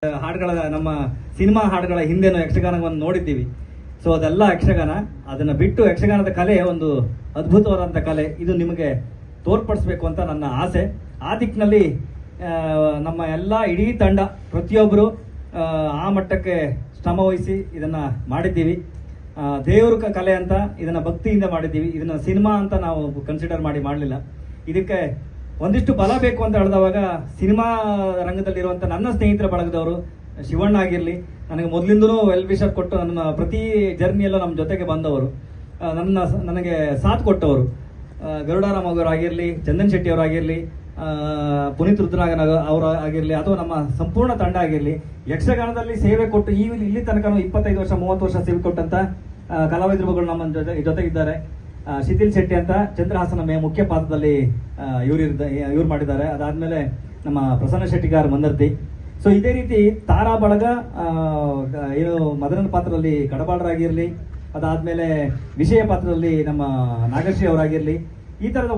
ಹಾಡುಗಳ ನಮ್ಮ ಸಿನಿಮಾ ಹಾಡುಗಳ ಹಿಂದೆನೂ ಯಕ್ಷಗಾನವನ್ನು ನೋಡಿದ್ದೀವಿ. ಸೊ ಅದೆಲ್ಲ ಯಕ್ಷಗಾನ. ಅದನ್ನ ಬಿಟ್ಟು ಯಕ್ಷಗಾನದ ಕಲೆ ಒಂದು ಅದ್ಭುತವಾದಂಥ ಕಲೆ. ಇದು ನಿಮಗೆ ತೋರ್ಪಡಿಸ್ಬೇಕು ಅಂತ ನನ್ನ ಆಸೆ. ಆ ದಿಕ್ಕಿನಲ್ಲಿ ನಮ್ಮ ಎಲ್ಲ ಇಡೀ ತಂಡ ಪ್ರತಿಯೊಬ್ಬರು ಆ ಮಟ್ಟಕ್ಕೆ ಶ್ರಮ ವಹಿಸಿ ಇದನ್ನ ಮಾಡಿದ್ದೀವಿ. ದೇವ್ರ ಕಲೆ ಅಂತ ಇದನ್ನ ಭಕ್ತಿಯಿಂದ ಮಾಡಿದ್ದೀವಿ. ಇದನ್ನ ಸಿನಿಮಾ ಅಂತ ನಾವು ಕನ್ಸಿಡರ್ ಮಾಡಲಿಲ್ಲ. ಇದಕ್ಕೆ ಒಂದಿಷ್ಟು ಬಲ ಬೇಕು ಅಂತ ಹೇಳಿದವಾಗ ಸಿನಿಮಾ ರಂಗದಲ್ಲಿರುವಂಥ ನನ್ನ ಸ್ನೇಹಿತರ ಬಳಗದವರು, ಶಿವಣ್ಣ ಆಗಿರಲಿ, ನನಗೆ ಮೊದಲಿಂದನೂ ವೆಲ್ ವಿಶರ್ ಕೊಟ್ಟು ನನ್ನ ಪ್ರತಿ ಜರ್ನಿಯಲ್ಲೂ ನಮ್ಮ ಜೊತೆಗೆ ಬಂದವರು, ನನಗೆ ಸಾಥ್ ಕೊಟ್ಟವರು, ಗರುಡಾರಾಮ್ ಅವರಾಗಿರಲಿ, ಚಂದನ್ ಶೆಟ್ಟಿ ಅವರಾಗಿರಲಿ, ಪುನೀತ್ ರುದ್ರನಾಗನ್ ಅವರಾಗಿರಲಿ, ಅಥವಾ ನಮ್ಮ ಸಂಪೂರ್ಣ ತಂಡ ಆಗಿರಲಿ, ಯಕ್ಷಗಾನದಲ್ಲಿ ಸೇವೆ ಕೊಟ್ಟು ಇಲ್ಲಿ ತನಕ 25 ವರ್ಷ 30 ವರ್ಷ ಸೇವೆ ಕೊಟ್ಟಂತ ಕಲಾವಿದರುಗಳು ನಮ್ಮ ಜೊತೆಗಿದ್ದಾರೆ. ಶಿಥಿಲ್ ಶೆಟ್ಟಿ ಅಂತ ಚಂದ್ರಹಾಸನ ಮುಖ್ಯ ಪಾತ್ರದಲ್ಲಿ ಇವ್ರು ಮಾಡಿದ್ದಾರೆ. ಅದಾದ್ಮೇಲೆ ನಮ್ಮ ಪ್ರಸನ್ನ ಶೆಟ್ಟಿಗಾರ್ ಮಂದರ್ತಿ. ಸೊ ಇದೇ ರೀತಿ ತಾರಾ ಬಳಗ, ಏನು ಮದನನ ಪಾತ್ರದಲ್ಲಿ ಕಡಬಾಳರಾಗಿರ್ಲಿ, ಅದಾದ್ಮೇಲೆ ವಿಷಯ ಪಾತ್ರದಲ್ಲಿ ನಮ್ಮ ನಾಗಶ್ರೀ ಅವರಾಗಿರ್ಲಿ, ಈ ತರದ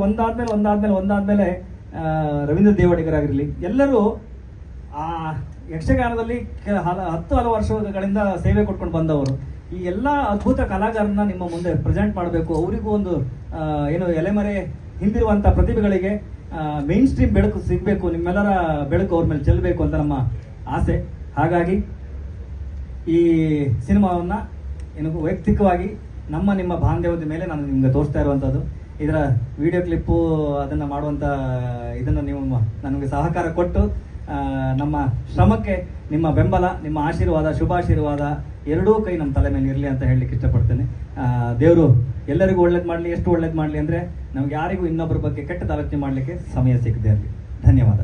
ಒಂದಾದ್ಮೇಲೆ ರವೀಂದ್ರ ದೇವಡಿಗರಾಗಿರ್ಲಿ, ಎಲ್ಲರೂ ಆ ಯಕ್ಷಗಾನದಲ್ಲಿ 10 ವರ್ಷಗಳಿಂದ ಸೇವೆ ಕೊಟ್ಕೊಂಡು ಬಂದವರು. ಈ ಎಲ್ಲ ಅದ್ಭುತ ಕಲಾಕಾರರನ್ನ ನಿಮ್ಮ ಮುಂದೆ ಪ್ರೆಸೆಂಟ್ ಮಾಡಬೇಕು. ಅವರಿಗೂ ಒಂದು ಏನು ಎಲೆಮರೆ ಹಿಂದಿರುವಂತ ಪ್ರತಿಭೆಗಳಿಗೆ ಮೇನ್ ಸ್ಟ್ರೀಮ್ ಬೆಳಕು ಸಿಗಬೇಕು, ನಿಮ್ಮೆಲ್ಲರ ಬೆಳಕು ಅವ್ರ ಮೇಲೆ ಚೆಲ್ಲಬೇಕು ಅಂತ ನಮ್ಮ ಆಸೆ. ಹಾಗಾಗಿ ಈ ಸಿನಿಮಾವನ್ನ ಏನು ವೈಯಕ್ತಿಕವಾಗಿ ನಿಮ್ಮ ಬಾಂಧವ್ಯದ ಮೇಲೆ ನಾನು ನಿಮ್ಗೆ ತೋರಿಸ್ತಾ ಇರುವಂಥದ್ದು. ಇದರ ವಿಡಿಯೋ ಕ್ಲಿಪ್ಪು ಅದನ್ನ ಮಾಡುವಂತ ಇದನ್ನ ನೀವು ನನಗೆ ಸಹಕಾರ ಕೊಟ್ಟು ನಮ್ಮ ಶ್ರಮಕ್ಕೆ ನಿಮ್ಮ ಬೆಂಬಲ, ನಿಮ್ಮ ಆಶೀರ್ವಾದ, ಶುಭಾಶೀರ್ವಾದ ಎರಡೂ ಕೈ ನಮ್ಮ ತಲೆ ಮೇಲೆ ಇರಲಿ ಅಂತ ಹೇಳಲಿಕ್ಕೆ ಇಷ್ಟಪಡ್ತೇನೆ. ದೇವರು ಎಲ್ಲರಿಗೂ ಒಳ್ಳೇದು ಮಾಡಲಿ. ಎಷ್ಟು ಒಳ್ಳೇದು ಮಾಡಲಿ ಅಂದರೆ ನಮ್ಗೆ ಯಾರಿಗೂ ಇನ್ನೊಬ್ಬರ ಬಗ್ಗೆ ಕೆಟ್ಟದ ಆಲೋಚನೆ ಮಾಡಲಿಕ್ಕೆ ಸಮಯ ಸಿಗದೆ ಇರಲಿ. ಧನ್ಯವಾದ.